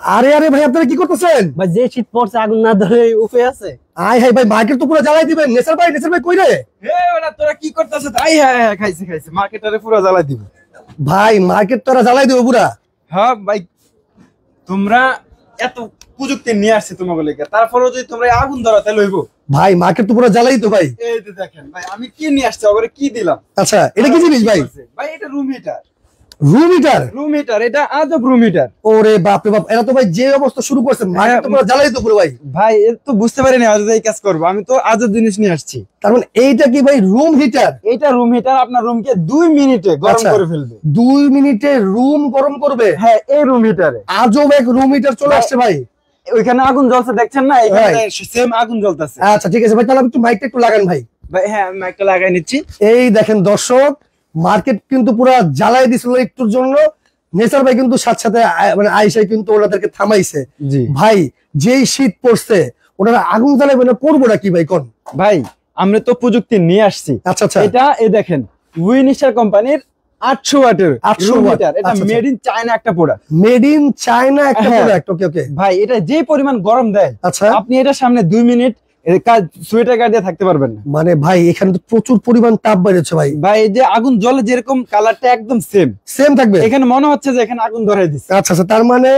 আরে আরে ভাই আপনারা কি করতেছেন? ভাই যে শীত পড়ছে আগুন না ধরে উপায় আছে? আয় হাই ভাই মার্কেট তো পুরো জ্বালাই দিবেন। নেসার ভাই কই রে? ওরা তোরা কি করতেছিস? আই হ্যাঁ খাইছে মার্কেটারে পুরো জ্বালাই দিব। ভাই মার্কেট তোরা জ্বালাই দিবে পুরা। হ্যাঁ ভাই তোমরা এত প্রযুক্তি নিয়ে আসছে তোমাকে লেগে, তারপরেও যদি তোমরা আগুন ধরাতে লইব ভাই মার্কেট তো পুরো জ্বালাই তো ভাই। এই যে দেখেন ভাই আমি কি নিয়ে আসছি, ওরে কি দিলাম। আচ্ছা এটা কি জিনিস ভাই? ভাই এটা রুম হিটার। রুম হিটার এটা আজব রুম হিটার। ওরে বাপ রে বাপ, এরা তো ভাই যে অবস্থা শুরু করছে মার্কেট তো পুরো জ্বালাই তো পুরো ভাই। ভাই এ তো বুঝতে পারিনি আজ এই কাজ করব, আমি তো আজব জিনিস নিয়ে আসছি। তার মানে এইটা কি ভাই রুম হিটার? এটা রুম হিটার, আপনার রুমকে 2 মিনিটে গরম করে ফেলবে। 2 মিনিটে রুম গরম করবে? হ্যাঁ এই রুম হিটারে আজব এক রুম হিটার চলে আসছে ভাই। ওইখানে আগুন জ্বলছে দেখছেন না, এখানে সেম আগুন জ্বলতেছে। আচ্ছা ঠিক আছে ভাই, তাহলে একটু মাইকটা একটু লাগান ভাই। ভাই হ্যাঁ আমি মাইকটা লাগাই নিচ্ছি। এই দেখেন দর্শক, মার্কেট কিন্তু পুরো জ্বালাই দিছিল একটুর জন্য। নেসার ভাই কিন্তু সাথে সাথে মানে আয়েশাই কিন্তু ওনাদেরকে থামাইছে। ভাই যেই শীত পড়ছে ওনারা আগুন জ্বালাবে না, করবোটা কি ভাই কোন? ভাই আমরা তো প্রযুক্তি নিয়ে আসছি। আচ্ছা আচ্ছা, এটা এই দেখেন উইনিশার কোম্পানির 800 ওয়াটের 800 ওয়াট। এটা মেড ইন চায়না একটা প্রোডাক্ট। মেড ইন চায়না একটা প্রোডাক্ট। ওকে ওকে ভাই এটা যে পরিমাণ গরম দেয়, আচ্ছা আপনি এটা সামনে 2 মিনিট সোয়েটার গায়ে দিয়ে থাকতে পারবেন না। মানে ভাই এখানে তো প্রচুর পরিমাণ তাপ বেরোচ্ছে ভাই। ভাই এই যে আগুন জ্বলে যেরকম কালারটা একদম সেম থাকবে, এখানে মনে হচ্ছে যে এখানে আগুন ধরাই দিচ্ছে। আচ্ছা আচ্ছা, তার মানে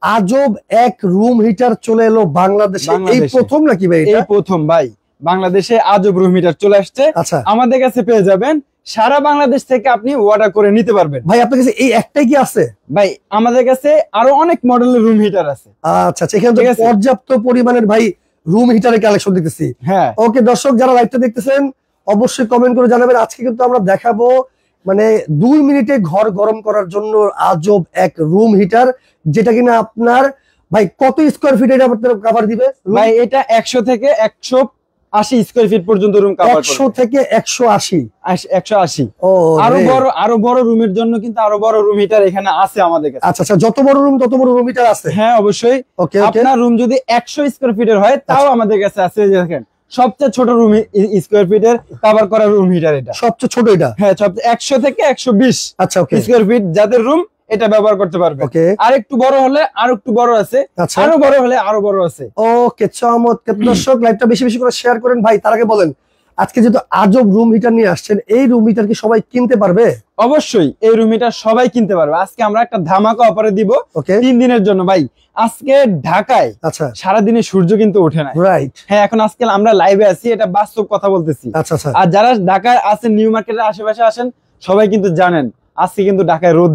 আজব এক রুম হিটার চলে এলো বাংলাদেশে। এই প্রথম নাকি ভাই? এই প্রথম ভাই বাংলাদেশে আজব রুম হিটার চলে আসছে। আচ্ছা আমাদের কাছে পেয়ে যাবেন, সারা বাংলাদেশ থেকে আপনি অর্ডার করে নিতে পারবেন। ভাই আপনার কাছে এই একটাই কি আছে? ভাই আমাদের কাছে আরো অনেক মডেলের রুম হিটার আছে। আচ্ছা আচ্ছা, এখানে তো পর্যাপ্ত পরিমাণের ভাই রুম হিটারের কালেকশন দেখতেছি। হ্যাঁ ওকে দর্শক যারা লাইভটা দেখতেছেন অবশ্যই কমেন্ট করে জানাবেন। আজকে কিন্তু আমরা দেখাবো মানে 2 মিনিটে ঘর গরম করার জন্য আজব এক রুম হিটার, যেটা কিনা আপনার ভাই কত স্কয়ার ফিট এটা আপনাদের কভার দিবে? ভাই এটা 100 থেকে 180 স্কয়ার ফিট পর্যন্ত রুম কভার করবে। 100 থেকে 180। ও আরো বড় রুমের জন্য কিন্তু আরো বড় রুম হিটার এখানে আছে আমাদের কাছে। আচ্ছা আচ্ছা, যত বড় রুম তত বড় রুম হিটার আছে? হ্যাঁ অবশ্যই। ওকে আপনার রুম যদি 100 স্কয়ার ফিটের হয় তাও আমাদের কাছে আছে। দেখেন সবচেয়ে ছোট রুম স্কয়ার ফিটের কভার করা রুম হিটার এটা। সবচেয়ে ছোট এটা? হ্যাঁ সবচেয়ে 100 থেকে 120 আচ্ছা ওকে স্কয়ার ফিট যাদের রুম এটা ব্যবহার করতে পারবে। ওকে আর একটু বড় হলে আর একটু বড় আছে, আরো বড় হলে আরো বড় আছে। ওকে চমৎকার। দর্শক লাইভটা বেশি বেশি করে শেয়ার করেন ভাই। তার আগে বলেন আজকে যেহেতু আজব রুম হিটার নিয়ে আসছেন, এই রুম হিটার কি সবাই কিনতে পারবে? অবশ্যই এই রুম হিটার সবাই কিনতে পারবে। আজকে আমরা একটা ধামাকা অফারে দিব 3 দিনের জন্য। ভাই আজকে ঢাকায় আচ্ছা সারাদিনে সূর্য কিন্তু ওঠে না। রাইট। হ্যাঁ এখন আজকে আমরা লাইভে আছি, এটা বাস্তব কথা বলতেছি। আচ্ছা আচ্ছা, আর যারা ঢাকায় আছেন নিউ মার্কেটের আশেপাশে আসেন সবাই কিন্তু জানেন আজকে কিন্তু ঢাকায় রোদ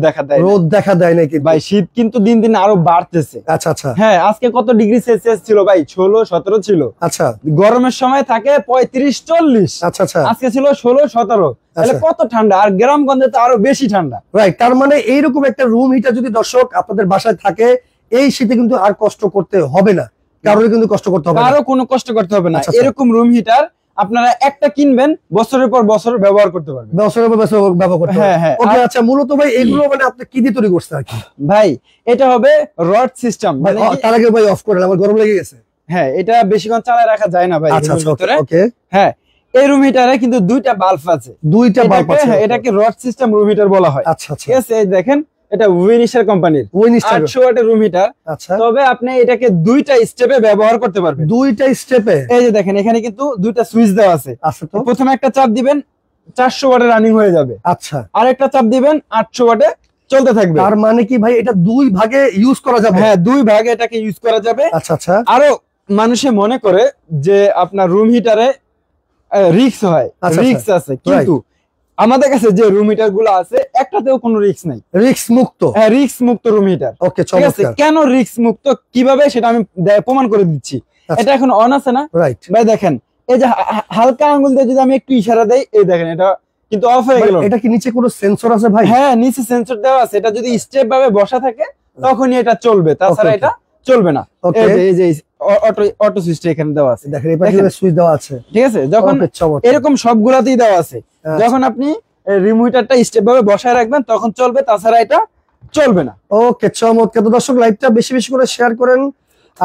দেখা দেয় নাকি ভাই? শীত কিন্তু দিন দিন আরো বাড়তেছে। আচ্ছা আচ্ছা, হ্যাঁ আজকে কত ডিগ্রি সেলসিয়াস ছিল ভাই? 16-17 ছিল। আচ্ছা গরমের সময় থাকে 35-40। আচ্ছা আচ্ছা, আজকে ছিল 16-17। তাহলে কত ঠান্ডা, আর গ্রামগঞ্জে তো আরো বেশি ঠান্ডা। রাইট। তার মানে এইরকম একটা রুম হিটার যদি দর্শক আপনাদের বাসায় থাকে, এই শীতে কিন্তু আর কষ্ট করতে হবে না, কারোর কিন্তু কষ্ট করতে হবে না, কারো কোনো কষ্ট করতে হবে না। এরকম রুম হিটার আপনারা একটা কিনবেন, বছরের পর বছর ব্যবহার করতে পারবেন। বছরের পর বছর ব্যবহার করতে পারবেন। হ্যাঁ ওকে আচ্ছা, মূলত ভাই এগুলো মানে আপনি কি দিয়ে তৈরি করছেন আর কি? ভাই এটা হবে রড সিস্টেম। তার আগে ভাই অফ করেন, আমার গরম লেগে গেছে। হ্যাঁ এটা বেশিক্ষণ চালায় রাখা যায় না ভাই। আচ্ছা আচ্ছা ওকে। হ্যাঁ এই রুম হিটারে কিন্তু 2টা বাল্ব আছে। 2টা বাল্ব আছে। হ্যাঁ এটাকে রড সিস্টেম রুম হিটার বলা হয়। আচ্ছা আচ্ছা, ঠিক আছে। এই দেখেন এটা উইনিশার কোম্পানির 800 ওয়াটের রুম হিটার। আচ্ছা, তবে আপনি এটাকে 2টা স্টেপে ব্যবহার করতে পারবেন। 2টা স্টেপে? এই যে দেখেন এখানে কিন্তু 2টা সুইচ দেওয়া আছে। আচ্ছা, তো প্রথমে একটা চাপ দিবেন 400 ওয়াটে রানিং হয়ে যাবে। আচ্ছা, আর একটা চাপ দিবেন 800 ওয়াটে চলতে থাকবে। তার মানে কি ভাই এটা 2 ভাগে ইউজ করা যাবে? হ্যাঁ 2 ভাগে এটাকে ইউজ করা যাবে। আচ্ছা আচ্ছা, আরো মানুষে মনে করে যে আপনার রুম হিটারে রিস্ক হয়, রিস্ক আছে, কিন্তু আমাদের কাছে যে রুম হিটার গুলো আছে একটাতেও কোনো রিস্ক নাই। রিস্ক মুক্ত? হ্যাঁ রিস্ক মুক্ত রুম হিটার। ওকে চমৎকার। কেন রিস্ক মুক্ত কিভাবে সেটা আমি প্রমাণ করে দিচ্ছি। এটা এখন অন আছে না? রাইট। ভাই দেখেন এই যে হালকা আঙ্গুল দিয়ে যদি আমি একটু ইশারা দেই, এই দেখেন এটা কিন্তু অফ হয়ে গেল। এটা কি নিচে কোনো সেন্সর আছে ভাই? হ্যাঁ নিচে সেন্সর দেওয়া আছে। এটা যদি স্টেপ ভাবে বসা থাকে তখনই এটা চলবে, তাছাড়া এটা চলবে না। এই যে অটো সুইচটা এখানে দেওয়া আছে, দেখেন এই পাশে সুইচ দেওয়া আছে। ঠিক আছে। যখন এরকম সবগুলাতেই দেওয়া আছে, যখন আপনি রিমোটটা স্টেপ ভাবে বসায় রাখবেন তখন চলবে, তাছাড়া এটা চলবে না। ওকে চমৎকার। তো দর্শক লাইভটা বেশি বেশি করে শেয়ার করেন,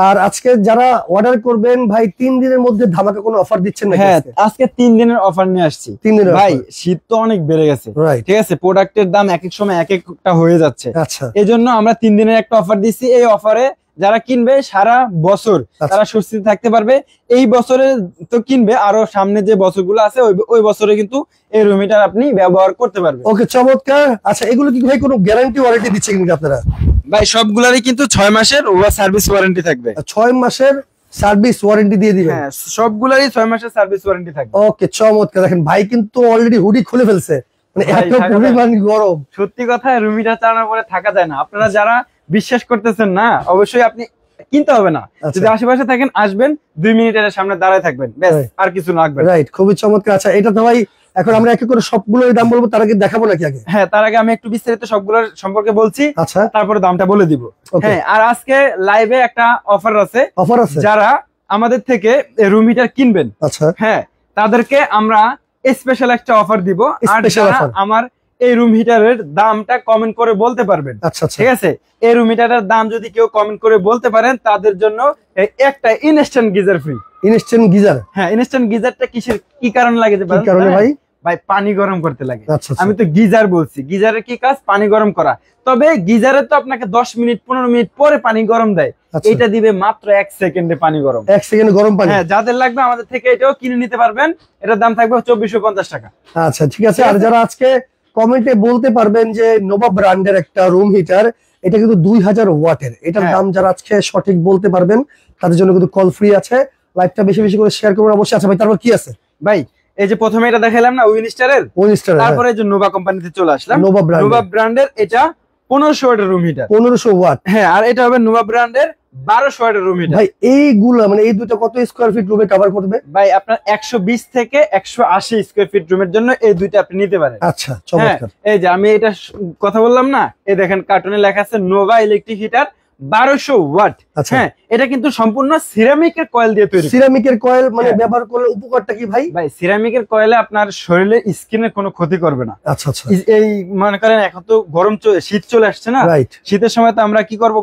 আর আজকে যারা অর্ডার করবেন ভাই 3 দিনের মধ্যে ধামাকা কোনো অফার দিচ্ছেন নাকি? হ্যাঁ, আজকে 3 দিনের অফার নিয়ে আসছি। 3 দিনের ভাই শীত তো অনেক বেড়ে গেছে, রাইট, ঠিক আছে, প্রোডাক্টের দাম এক এক সময় এক একটা হয়ে যাচ্ছে। আচ্ছা এজন্য আমরা 3 দিনের একটা অফার দিচ্ছি। এই অফারে যারা কিনবে সারা বছর তারা স্বস্তিতে থাকতে পারবে। এই বছরে তো কিনবে, আরো সামনে যে বছরগুলো আছে ওই বছরে কিন্তু এই রুম হিটার আপনি ব্যবহার করতে পারবেন। ওকে, চমৎকার। আচ্ছা, এগুলো কি ভাই কোনো গ্যারান্টি ওয়ারেন্টি দিচ্ছে কিন্তু আপনারা? ভাই সবগুলারই কিন্তু 6 মাসের সার্ভিস ওয়ারেন্টি থাকবে। 6 মাসের সার্ভিস ওয়ারেন্টি দিয়ে দিবেন? হ্যাঁ, সবগুলারই 6 মাসের সার্ভিস ওয়ারেন্টি থাকবে। ওকে, চমৎকার। দেখেন ভাই কিন্তু অলরেডি হুডি খুলে ফেলছে, মানে এত পরিমাণ গরম। সত্যি কথা, রুম হিটার চালানোর পরে থাকা যায় না। আপনারা যারা বিশ্বাস করতেছেন না, অবশ্যই আপনি কিনতে হবে না, যদি আশেপাশে থাকেন আসবেন, 2 মিনিটের সামনে দাঁড়ায় থাকবেন, ব্যাস, আর কিছু লাগবে। রাইট, খুবই চমৎকার। আচ্ছা, এটা তো ভাই এখন আমরা এক এক করে সবগুলোর দাম বলবো, তার আগে দেখাবো নাকি আগে? হ্যাঁ, তার আগে আমি একটু বিস্তারিত সবগুলোর সম্পর্কে বলছি, আচ্ছা, তারপরে দামটা বলে দিব। হ্যাঁ, আর আজকে লাইভে একটা অফার আছে। যারা আমাদের থেকে রুম হিটার কিনবেন, আচ্ছা হ্যাঁ, তাদেরকে আমরা স্পেশাল একটা অফার দিব। আর যারা আমার এই রুম হিটারের দামটা কমেন্ট করে বলতে পারবেন, আচ্ছা ঠিক আছে, এই রুম হিটারের দাম যদি কেউ কমেন্ট করে বলতে পারেন, তাদের জন্য একটা instant geyser free. Instant geyser? হ্যাঁ, ইনস্ট্যান্ট গিজারটা কি কারণে লাগে? কি কারণে ভাই? ভাই পানি গরম করতে লাগে। আচ্ছা, আমি তো গিজার বলছি, গিজারের কি কাজ? পানি গরম করা। তবে গিজারে তো আপনাকে 10 মিনিট 15 মিনিট পরে পানি গরম দেয়, এটা দিবে মাত্র 1 সেকেন্ডে পানি গরম। 1 সেকেন্ডে গরম পানি? হ্যাঁ, যাদের লাগবে আমাদের থেকে এটাও কিনে নিতে পারবেন। এটার দাম থাকবে 2450 টাকা। আচ্ছা, ঠিক আছে। আর যারা আজকে কমেন্টে বলতে পারবেন যে নোভা ব্র্যান্ডের একটা রুম হিটার, এটা কিন্তু 2000 ওয়াটের, এটার দাম যারা আজকে সঠিক বলতে পারবেন তাদের জন্য কিন্তু কল ফ্রি আছে। লাইভটা বেশি বেশি করে শেয়ার করবেন অবশ্যই। আচ্ছা ভাই, তারপর কি আছে? ভাই এই যে প্রথমে এটা দেখাইলাম না উইনস্টারের, তারপরে যে নোভা কোম্পানিতে চলে আসলাম। নোভা ব্র্যান্ডের এটা 1500 ওয়াটের রুম হিটার। 1500 ওয়াট? হ্যাঁ, আর এটা হবে নোভা ব্র্যান্ডের 1200 ওয়াটের রুম হিটার। ভাই এইগুলা মানে এই দুটো কত স্কয়ার ফিট রুমে কভার করবে? ভাই আপনার 120 থেকে 180 স্কয়ার ফিট রুমের জন্য এই দুইটা আপনি নিতে পারেন। আচ্ছা, চমৎকার। এই যে আমি এটা কথা বললাম না, এই দেখেন কার্টুনে লেখা আছে নোভা ইলেকট্রিক হিটার 1200 ওয়াট। হ্যাঁ, এটা কিন্তু সম্পূর্ণ সিরামিকের কয়েল দিয়ে তৈরি। সিরামিকের কয়েল মানে ব্যবহার করলে উপকারটা কি ভাই? ভাই সিরামিকের কয়েলে আপনার শরীরে স্কিনের কোনো ক্ষতি করবে না। আচ্ছা আচ্ছা। এই মনে করেন এখন তো শীত চলে আসছে না, শীতের সময় তো আমরা কি করব,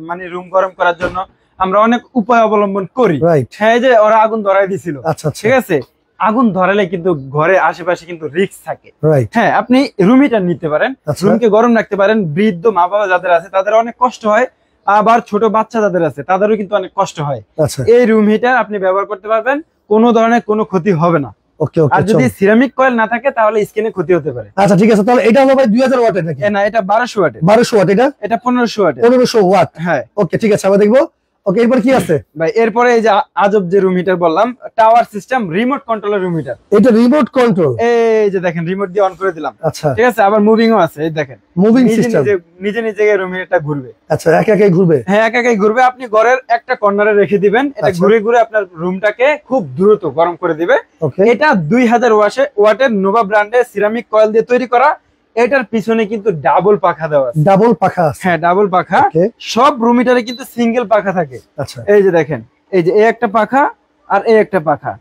মানে রুম গরম করার জন্য আমরা অনেক উপায় অবলম্বন করি। হ্যাঁ, যে ওরা আগুন ধরাই দিছিল, ঠিক আছে, আগুন ধরালে কিন্তু ঘরে আশেপাশে কিন্তু রিস্ক থাকে। হ্যাঁ, আপনি রুম হিটার নিতে পারেন, রুমকে গরম রাখতে পারেন। বৃদ্ধ মা বাবা যাদের আছে তাদের অনেক কষ্ট হয়, আবার ছোট বাচ্চা যাদের আছে তাদেরও কিন্তু অনেক কষ্ট হয়। এই রুম হিটার আপনি ব্যবহার করতে পারবেন, কোনো ধরনের কোনো ক্ষতি হবে না। আর যদি সিরামিক কয়েল না থাকে তাহলে স্কিনে ক্ষতি হতে পারে। আচ্ছা, ঠিক আছে। তাহলে এটা হলো ভাই 2000 ওয়াটের নাকি? না, এটা 1200 ওয়াটের। 1200 ওয়াট? এটা 1500 ওয়াটের। 1500 ওয়াট? হ্যাঁ। ওকে, ঠিক আছে, আমরা দেখবো। ওকে, এরপর কি আছে ভাই? এরপরে এই যে আজব যে রুম হিটার বললাম, টাওয়ার সিস্টেম রিমোট কন্ট্রোলের রুম হিটার। এটা রিমোট কন্ট্রোল? এই যে দেখেন, রিমোট দিয়ে অন করে দিলাম। আচ্ছা, ঠিক আছে, আবার মুভিংও আছে। এই দেখেন, মুভিং সিস্টেম, নিজে নিজে রুম হিটারটা ঘুরবে। আচ্ছা, একা একাই ঘুরবে? হ্যাঁ, একা একাই ঘুরবে। আপনি ঘরের একটা কর্নারে রেখে দিবেন, এটা ঘুরে ঘুরে আপনার রুমটাকে খুব দ্রুত গরম করে দিবে। এটা 2000 ওয়াটের নোভা ব্র্যান্ডের সিরামিক কয়েল দিয়ে তৈরি করা। এটার পিছনে কিন্তু ডাবল পাখা দেওয়া আছে। ডাবল পাখা? হ্যাঁ, ডাবল পাখা। সব রুম হিটারে কিন্তু সিঙ্গেল পাখা থাকে। আচ্ছা, এই যে দেখেন, এই যে এই একটা পাখা আর এই একটা পাখা,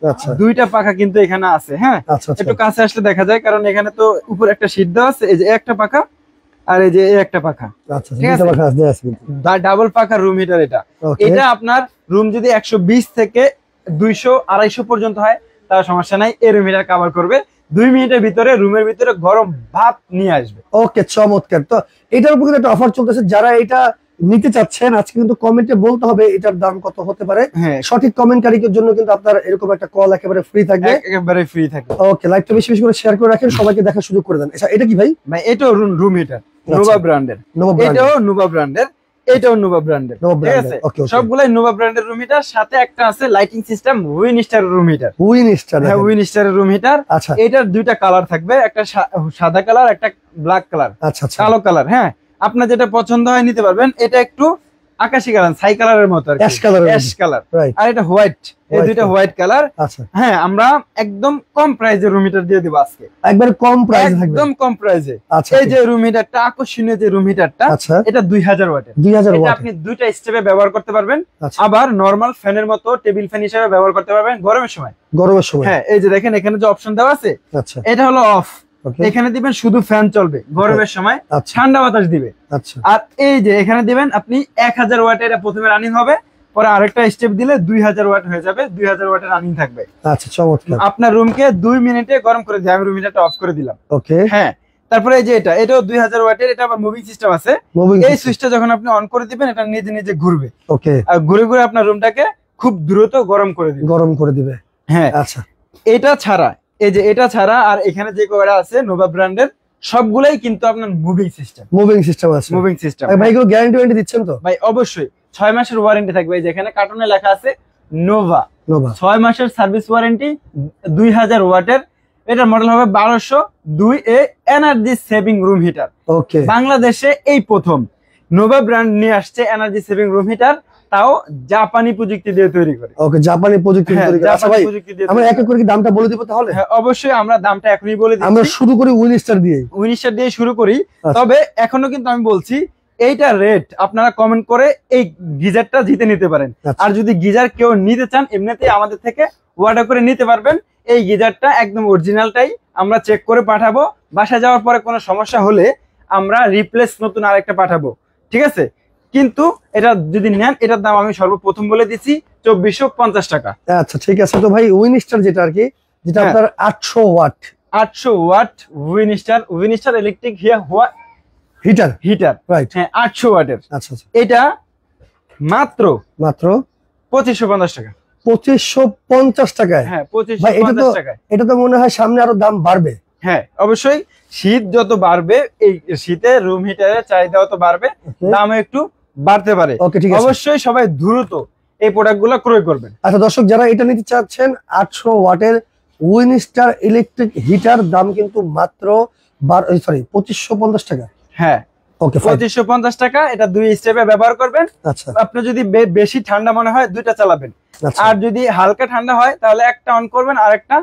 দুইটা পাখা কিন্তু এখানে আছে। হ্যাঁ, একটু কাছে আসলে দেখা যায়, কারণ এখানে তো উপর একটা শীট দেওয়া আছে। এই যে একটা পাখা আর এই যে একটা পাখা, ডাবল পাখা রুম হিটার। এটা আপনার রুম যদি 120 থেকে 200-250 পর্যন্ত হয় তার সমস্যা নাই, এই রুম হিটার কভার করবে। 2 মিনিটের ভিতরে রুমের ভিতরে গরম ভাপ নিয়ে আসবে। ওকে, চমৎকার। তো এটার উপর একটা অফার চলতেছে, যারা এটা নিতে চাচ্ছেন আজকে কিন্তু কমেন্টে বলতে হবে এটার দাম কত হতে পারে। সঠিক কমেন্টকারীদের জন্য কিন্তু আপনার এরকম একটা কল একেবারে ফ্রি থাকবে। একেবারে ফ্রি থাকবে। ওকে, লাইভটা বেশি বেশি করে শেয়ার করে রাখেন, সবাইকে দেখার সুযোগ করে দেন। আচ্ছা, এটা কি ভাই? ভাই এটাও রুম হিটার, নোভা ব্র্যান্ডের। এটাও নোভা ব্র্যান্ডের, এটাও নোভা ব্র্যান্ডের। ঠিক আছে, সবগুলাই নোভা ব্র্যান্ডের রুম হিটার। সাথে একটা আছে lighting system Winstar room heater. Winstar? হ্যাঁ, উইনস্টারের রুম হিটার। আচ্ছা, এটার দুইটা কালার থাকবে, একটা সাদা কালার, একটা ব্ল্যাক কালার। আচ্ছা, কালো কালার। হ্যাঁ, আপনার যেটা পছন্দ হয় নিতে পারবেন। এটা একটু আকাশি কালার, ছাই কালারের মতো, অ্যাশ কালার। আর এটা হোয়াইট। এই দুইটা হোয়াইট কালার। আচ্ছা, হ্যাঁ, আমরা একদম কম প্রাইসে রুম হিটার দিয়ে দিব আজকে, একবার কম প্রাইসে, একদম কম প্রাইসে। এই যে রুম হিটারটা, আকর্ষণীয় যে রুম হিটারটা, এটা 2000 ওয়াটের। 2000 ওয়াট। আপনি দুইটা স্টেপে ব্যবহার করতে পারবেন, আবার নরমাল ফ্যানের মতো টেবিল ফ্যান হিসেবে ব্যবহার করতে পারবেন গরমের সময়। হ্যাঁ, এই যে দেখেন এখানে যে অপশন দেওয়া আছে, এটা হলো অফ। এখানে দিবেন শুধু ফ্যান চলবে গরমের সময়, ঠান্ডা বাতাস দিবে। আর এই যে এখানে দিবেন আপনি 1000 ওয়াটের, এটা প্রথমে রানিং হবে, পরে আরেকটা স্টেপ দিলে 2000 ওয়াট হয়ে যাবে, 2000 ওয়াটের রানিং থাকবে। আচ্ছা চমৎকার। আপনার রুমকে 2 মিনিটে গরম করে দিবে। আমি রুম হিটারটা অফ করে দিলাম। ওকে হ্যাঁ, তারপরে এই যে এটাও 2000 ওয়াটের, এটা আবার মুভিং সিস্টেম আছে। এই সুইচটা যখন আপনি অন করে দিবেন এটা নিজে নিজে ঘুরবে। ওকে, আর ঘুরে ঘুরে আপনার রুমটাকে খুব দ্রুত গরম করে দিবে। হ্যাঁ আচ্ছা, এটা ছাড়া এই যে এটা ছাড়া আর এখানে যে কয়টা আছে নোভা ব্র্যান্ডের সবগুলাই কিন্তু আপনার মুভিং সিস্টেম আছে। মুভিং সিস্টেম ভাই, এগুলো গ্যারান্টি ওয়ারেন্টি দিচ্ছেন তো? ভাই অবশ্যই 6 মাসের ওয়ারেন্টি থাকবে। এই যে এখানে কার্টুনে লেখা আছে নোভা 6 মাসের সার্ভিস ওয়ারেন্টি, 2000 ওয়াটের। এটার মডেল হবে 1202A energy saving room heater. Okay, বাংলাদেশে এই প্রথম নোভা ব্র্যান্ড নিয়ে আসছে এনার্জি সেভিং রুম হিটার, তাও জাপানি প্রযুক্তি দিয়ে তৈরি করে। ওকে, জাপানি প্রযুক্তি দিয়ে তৈরি করে। আচ্ছা ভাই, আমরা এক এক করে কি দামটা বলে দিব তাহলে? হ্যাঁ অবশ্যই, আমরা দামটা এখনই বলে দিচ্ছি। আমরা শুরু করি উইনস্টার দিয়ে শুরু করি। তবে এখনো কিন্তু আমি বলছি এইটা রেট আপনারা কমেন্ট করে এই গিজারটা জিতে নিতে পারেন। আর যদি গিজার কেউ নিতে চান এমনিতেই আমাদের থেকে অর্ডার করে নিতে পারবেন। এই গিজারটা একদম অরিজিনালটাই আমরা চেক করে পাঠাবো। বাসায় যাওয়ার পরে কোনো সমস্যা হলে আমরা রিপ্লেস নতুন আরেকটা পাঠাবো, ঠিক আছে? কিন্তু এটা যদি নেন এটার দাম আমি সর্বপ্রথম বলে দিচ্ছি 2450 টাকা। আচ্ছা ঠিক আছে। তো ভাই উইনস্টার যেটা আর কি, যেটা আপনার 800 watt Winstar electric heater right. হ্যাঁ 800 ওয়াটের। আচ্ছা, এটা মাত্র 2550 টাকা। 2550 টাকায়? হ্যাঁ 2550 টাকায়। এটা তো মনে হয় সামনে আরো দাম বাড়বে। হ্যাঁ অবশ্যই, শীত যত বাড়বে এই শীতে রুম হিটারের চাহিদা তত বাড়বে, দাম একটু বাড়তে পারে। অবশ্যই সবাই দ্রুত এই প্রোডাক্টগুলো ক্রয় করবেন। আচ্ছা দর্শক, যারা এটা নিতে চাচ্ছেন 800 ওয়াটের উইনস্টার ইলেকট্রিক হিটার, দাম কিন্তু মাত্র 2550 টাকা। হ্যাঁ ওকে, 2550 টাকা। এটা 2 স্টেপে ব্যবহার করবেন। আচ্ছা, আপনি যদি বেশি ঠান্ডা মনে হয় 2টা চালাবেন, আর যদি হালকা ঠান্ডা হয় তাহলে একটা অন করবেন আর একটা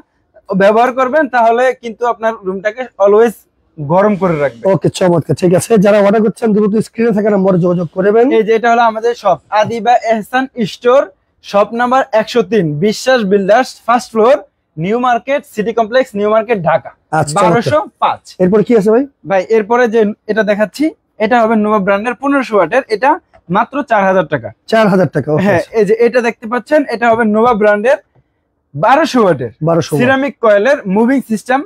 ব্যবহার করবেন, তাহলে কিন্তু আপনার রুমটাকে অলওয়েজ গরম করে রাখবে। ওকে চমৎকার, ঠিক আছে। যারা অর্ডার করছেন দ্রুত স্ক্রিনে থাকা নম্বরে যোগাযোগ করবেন। এই যে এটা হলো আমাদের শপ, আদিবা এহসান স্টোর, শপ নাম্বার 103, বিশ্বাস builders, first floor, new market, city complex, new market, Dhaka 1205। এরপর কি আছে ভাই? ভাই এরপরে যে এটা দেখাচ্ছি এটা হবে নোভা ব্র্যান্ডের 1500 ওয়াটের, এটা মাত্র 4000 টাকা। 4000 টাকা। হ্যাঁ, এই যে এটা দেখতে পাচ্ছেন এটা হবে নোভা ব্র্যান্ডের 1200 ওয়াটের সিরামিক কয়েলের মুভিং সিস্টেম,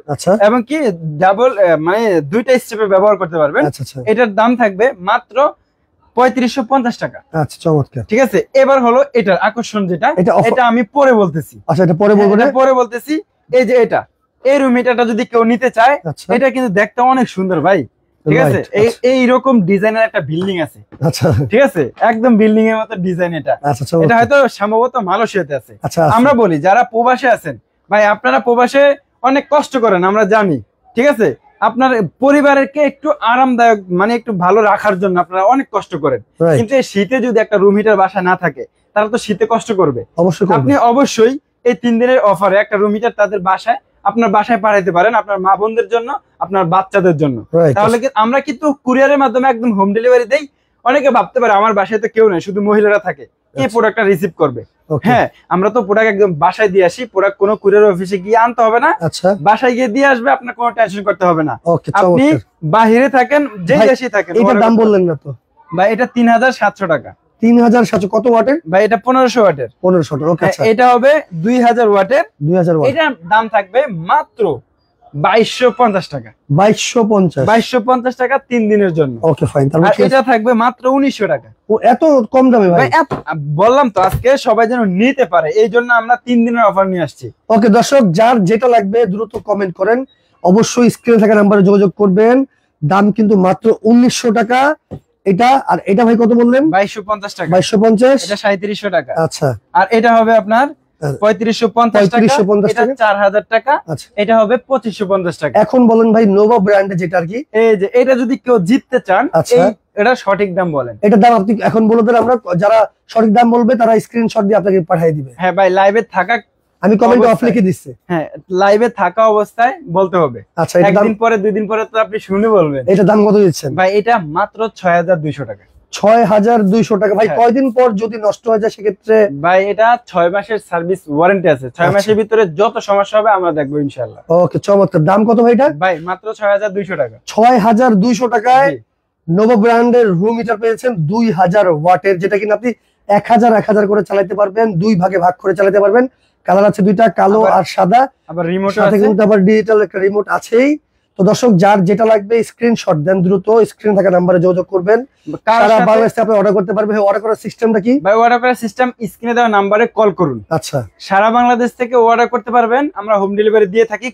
এবং কি ডাবল মানে 2টা স্টেপে ব্যবহার করতে পারবেন। এটার দাম থাকবে মাত্র 3550 টাকা। আচ্ছা চমৎকার, ঠিক আছে। এবার হলো এটার আকর্ষণ যেটা, এটা আমি পরে বলতেছি। আচ্ছা, এটা পরে বলবো না, পরে বলতেছি। এই যে এটা এই রুম হিটারটা যদি কেউ নিতে চায়, এটা কিন্তু দেখতে অনেক সুন্দর ভাই, ঠিক আছে। এইরকম ডিজাইনের একটা বিল্ডিং আছে। আচ্ছা ঠিক আছে, একদম বিল্ডিং এর মতো ডিজাইন এটা। এটা হয়তো সম্ভবত মালয়েশিয়াতে আছে। আমরা বলি যারা প্রবাসে আছেন ভাই, আপনারা প্রবাসে অনেক কষ্ট করেন, আমরা জানি, ঠিক আছে। আপনার পরিবারকে একটু আরামদায়ক মানে একটু ভালো রাখার জন্য আপনারা অনেক কষ্ট করেন, কিন্তু এই শীতে যদি একটা রুম হিটার বাসায় না থাকে তারা তো শীতে কষ্ট করবে। আপনি অবশ্যই এই 3 দিনের অফারে একটা রুম হিটার তাদের বাসায় আপনার বাসায় পাঠাইতে পারেন, আপনার মা বোনদের জন্য, আপনার বাচ্চাদের জন্য। তাহলে আমরা কিন্তু কুরিয়ারের মাধ্যমে একদম হোম ডেলিভারি দেই। অনেকে ভাবতে পারে আমার বাসায় তো কেউ নেই, শুধু মহিলারা থাকে, এই প্রোডাক্টটা রিসিভ করবে। হ্যাঁ, আমরা তো প্রোডাক্ট একদম বাসায় দিয়ে আসি, প্রোডাক্ট কোনো কুরিয়ার অফিসে গিয়ে আনতে হবে না, বাসায় গিয়ে দিয়ে আসবে, আপনার কোনো টেনশন করতে হবে না। আপনি বাহিরে থাকেন, যে দেশে থাকেন। এটার দাম বললেন না তো ভাই? এটা 3700 টাকা। 3700 কত ওয়াটের ভাই? এটা 1500 ওয়াটের। 1500 ওকে। আচ্ছা, এটা হবে 2000 ওয়াটের। 2000 ওয়াট। এটার দাম থাকবে মাত্র 2250 টাকা। 2250 টাকা 3 দিনের জন্য। Okay fine. তাহলে এটা থাকবে মাত্র 1900 টাকা। ও এত কম দামে ভাই? বললাম তো আজকে সবাই যেন নিতে পারে, এই জন্য আমরা 3 দিনের অফার নিয়ে আসছি। ওকে দর্শক, যার যেটা লাগবে দ্রুত কমেন্ট করেন, অবশ্যই স্ক্রিনে থাকা নম্বরে যোগাযোগ করবেন। দাম কিন্তু মাত্র 1900 টাকা এটা। আর এটা ভাই কত বললেন? 2250 টাকা। 2250। এটা 3700 টাকা। আচ্ছা, আর এটা হবে আপনার 3550 টাকা। এটা 4000 টাকা। এটা হবে 2550 টাকা। এখন বলেন ভাই নোভা ব্র্যান্ডে যেটা আর কি, এই যে এটা যদি কেউ জিততে চান, এটা সঠিক দাম বলেন। এটার দাম আপনি এখন বলে দেন, আমরা যারা সঠিক দাম বলবে তারা স্ক্রিনশট দিয়ে আপনাকে পাঠিয়ে দিবে। হ্যাঁ ভাই, লাইভে থাকা, আমি কমেন্টে অফ লিখে দিচ্ছি। হ্যাঁ, লাইভে থাকা অবস্থায় বলতে হবে। আচ্ছা, একদিন পরে 2 দিন পরে তো আপনি শুনে বলবেন। এটা দাম কত দিচ্ছেন ভাই? এটা মাত্র 6200 টাকা। 6200 টাকা। ভাই কয়দিন পর যদি নষ্ট হয়ে যায় সেক্ষেত্রে? ভাই এটা 6 মাসের সার্ভিস ওয়ারেন্টি আছে, 6 মাসের ভিতরে যত সমস্যা হবে আমরা দেখবো ইনশাআল্লাহ। ওকে, চমৎকার। দাম কত ভাই এটা? ভাই মাত্র 6200 টাকা। 6200 টাকায় নোভো ব্র্যান্ডের রুম হিটার পেয়েছেন 2000 ওয়াটের, যেটা কিনা আপনি 1000 করে চালাতে পারবেন, দুই ভাগে ভাগ করে চালাতে পারবেন। কালার আছে দুইটা, কালো আর সাদা। আবার রিমোট সাথে আছে, কিন্তু আবার ডিজিটাল একটা রিমোট আছেই। তো দর্শক, যার যেটা লাগবে স্ক্রিনশট দেন, দ্রুত স্ক্রিন থাকা নম্বরে যোগাযোগ করবেন। সারা বাংলাদেশে আপনি অর্ডার করতে পারবেন। অর্ডার করার সিস্টেমটা কি ভাই? অর্ডার করার সিস্টেম স্ক্রিনে দেওয়া নম্বরে কল করুন। আচ্ছা, সারা বাংলাদেশ থেকে অর্ডার করতে পারবেন, আমরা হোম ডেলিভারি দিয়ে থাকি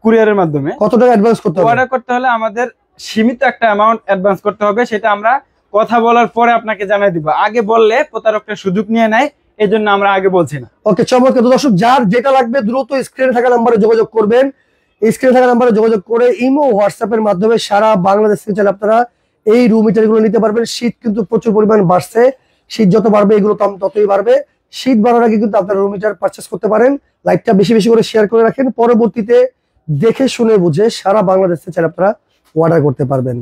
কুরিয়ারের মাধ্যমে। কত টাকা অ্যাডভান্স করতে হবে? অর্ডার করতে হলে আমাদের সীমিত একটা অ্যামাউন্ট অ্যাডভান্স করতে হবে, সেটা আমরা কথা বলার পরে আপনাকে জানাই দিব। আগে বললে প্রতারকটা সুযোগ নিয়ে নেয়, এই জন্য আমরা আগে বলছি না। ওকে, চমৎকার। তো দর্শক, যার যেটা লাগবে দ্রুত স্ক্রিনে থাকা নম্বরে যোগাযোগ করবেন। স্ক্রিনে থাকা নম্বরে যোগাযোগ করে ইমো হোয়াটসঅ্যাপের মাধ্যমে সারা বাংলাদেশ থেকে চাইলে আপনারা এই রুম হিটার গুলো নিতে পারবেন। শীত কিন্তু প্রচুর পরিমাণ বাড়ছে, শীত যত বাড়বে এগুলো দাম ততই বাড়বে। শীত বাড়ার আগে কিন্তু আপনারা রুম হিটার পারচেস করতে পারেন। লাইকটা বেশি বেশি করে শেয়ার করে রাখেন, পরবর্তীতে দেখে শুনে বুঝে সারা বাংলাদেশে চাইলে আপনারা অর্ডার করতে পারবেন।